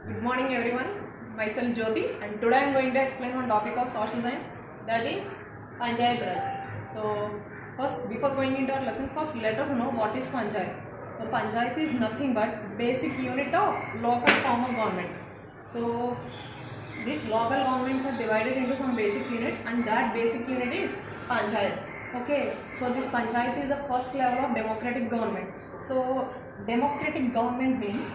Good morning everyone. Myself Jyoti and today I am going to explain one topic of social science, that is Panchayat Raj. So first, before going into our lesson, first let us know what is Panchayat. So Panchayat is nothing but basic unit of local form of government. So these local governments are divided into some basic units and that basic unit is Panchayat. Okay, so this Panchayat is the first level of democratic government. So democratic government means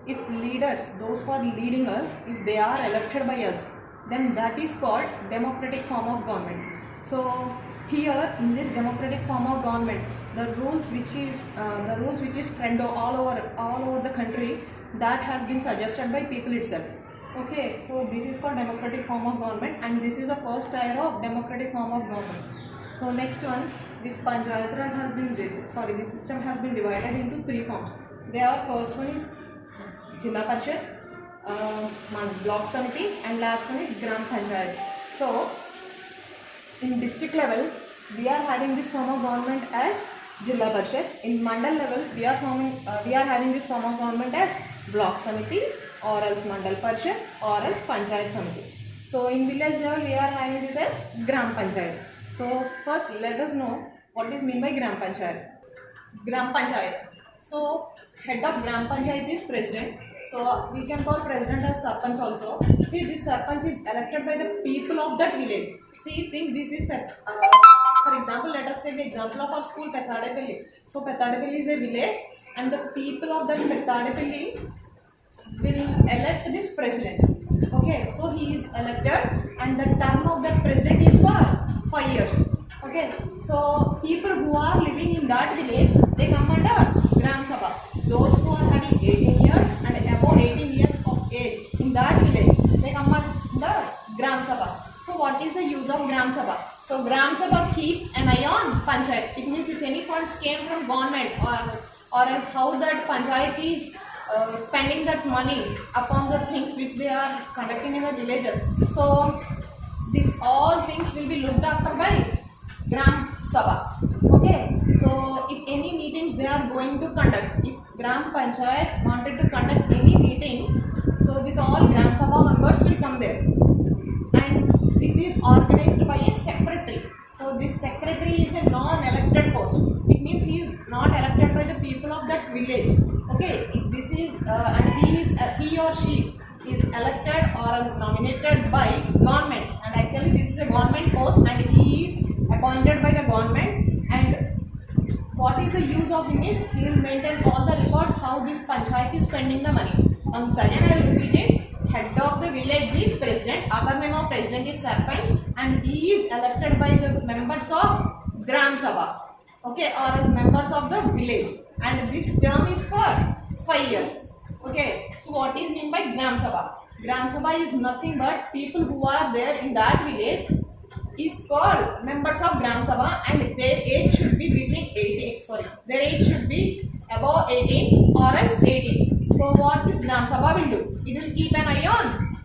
if leaders, those who are leading us, if they are elected by us, then that is called democratic form of government. So here in this democratic form of government, the rules which is spread all over the country, that has been suggested by people itself. Okay, so this is called democratic form of government and this is the first tier of democratic form of government. So next one, this Panchayat Raj has been this system has been divided into three forms. Their first one is Jilla Parishad, Block Samiti, and last one is Gram Panchayat. So in district level, we are having this form of government as Jilla Parishad. In Mandal level, we are having this form of government as Block Samiti or else Mandal Parishad or else Panchayat Samiti. So in village level, we are having this as Gram Panchayat. So first, let us know what is mean by Gram Panchayat. Gram Panchayat. So head of Gram Panchayat is president. So we can call president as Sarpanch also. See, this Sarpanch is elected by the people of that village. See, think this is for example, let us take the example of our school Petadepalli. So Petadepalli is a village and the people of that Petadepalli will elect this president. Okay, so he is elected and the term of that president is for 5 years. Okay, so people who are living in that village, they come under Gram Sabha. Those who are having 18 years and above 18 years of age in that village, they come under Gram Sabha. So what is the use of Gram Sabha? So Gram Sabha keeps an eye on Panchayat. It means if any funds came from government or else how that Panchayat is spending that money upon the things which they are conducting in the villages. So these all things will be looked after by Gram Sabha. Okay, so if any meetings they are going to conduct, if Gram Panchayat wanted to conduct any meeting, so this all Gram Sabha members will come there. And this is organized by a secretary. So this secretary is a non-elected post. It means he is not elected by the people of that village. Okay, if this is he or she is elected or else nominated by government, and actually this is a government post and he is appointed by the government. And what is the use of him is he will maintain all the records how this panchayat is spending the money. Once again I will repeat it. Head of the village is president, other name of president is Sarpanch, and he is elected by the members of Gram Sabha, okay, or as members of the village, and this term is for 5 years. Okay, so what is mean by Gram Sabha? Gram Sabha is nothing but people who are there in that village is called members of Gram Sabha and their age should be between 18, their age should be above 18 or else 18. So what this Gram Sabha will do? It will keep an eye on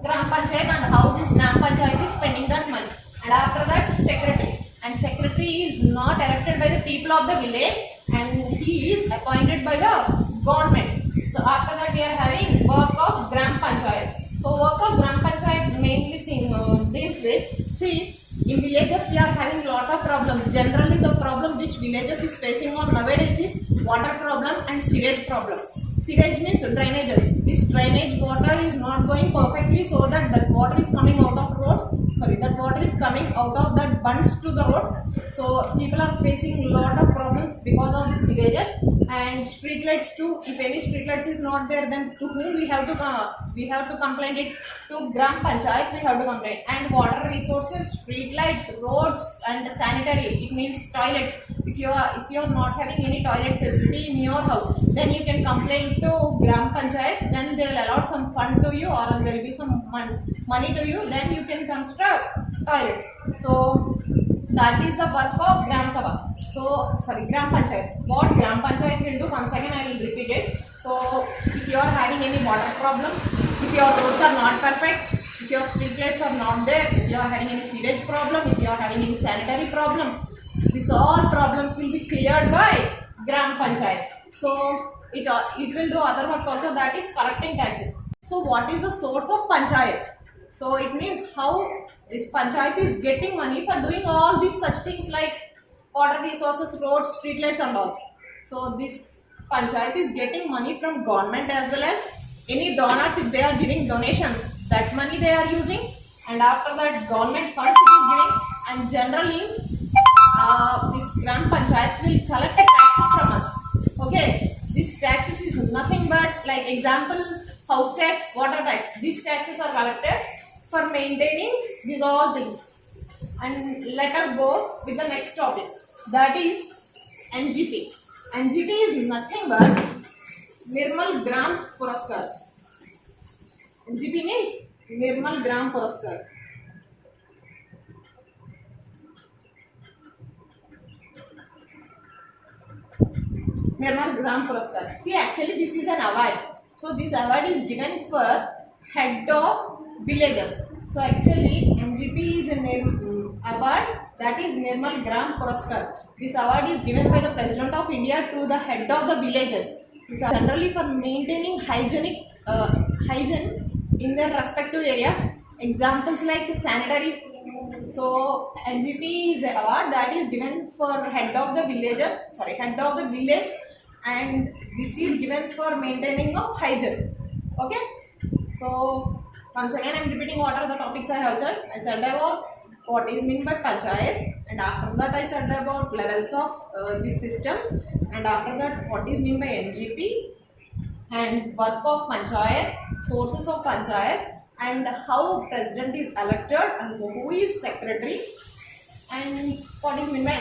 Gram Panchayat and how this Gram Panchayat is spending that money. And after that, secretary. And secretary is not elected by the people of the village and he is appointed by the government. So after that, we are having work of Gram Panchayat. So work of Gram Panchayat mainly deals with, see, in villages we are having lot of problems. Generally, the problem which villages is facing on nowadays is water problem and sewage problem. Sewage means drainages. This drainage water is not going perfectly, so that water is coming out of roads. That water is coming out of that bunds to the roads. So people are facing lot of problems because of the sewages. And street lights too. If any street lights is not there, then to whom we have to come? We have to complain it to Gram Panchayat. We have to complain. And water resources, street lights, roads, and sanitary. It means toilets. If you are not having any toilet facility in your house, then you can complain to Gram Panchayat. Then they will allot some fund to you, or there will be some money to you. Then you can construct toilets. So that is the work of Gram Sabha. Gram Panchayat. What Gram Panchayat will do, once again I will repeat it. So if you are having any water problem, if your roads are not perfect, if your street lights are not there, if you are having any sewage problem, if you are having any sanitary problem, these all problems will be cleared by Gram Panchayat. So it will do other work also, that is collecting taxes. So what is the source of panchayat? So it means how this panchayat is getting money for doing all these such things like water resources, roads, street lights and all. So this panchayat is getting money from government as well as any donors. If they are giving donations, that money they are using, and after that government funds it is giving, and generally this gram panchayat will collect taxes from us. Okay, this taxes is nothing but like example house tax, water tax. These taxes are collected for maintaining these all things. And let us go with the next topic, that is NGP. NGP is nothing but Nirmal Gram Puraskar. NGP means Nirmal Gram Puraskar. Nirmal Gram Puraskar. See, actually this is an award. So this award is given for head of villages. So actually MGP is an award, that is Nirmal Gram Puraskar. This award is given by the President of India to the head of the villages. This is generally for maintaining hygiene in their respective areas. Examples like sanitary. So NGP is an award that is given for head of the village, and this is given for maintaining of hygiene. Okay. So once again I am repeating what are the topics I have said. I said about what is meant by panchayat, and after that I said about levels of these systems, and after that what is meant by NGP, and work of panchayat, sources of panchayat, and how president is elected and who is secretary, and what is meant by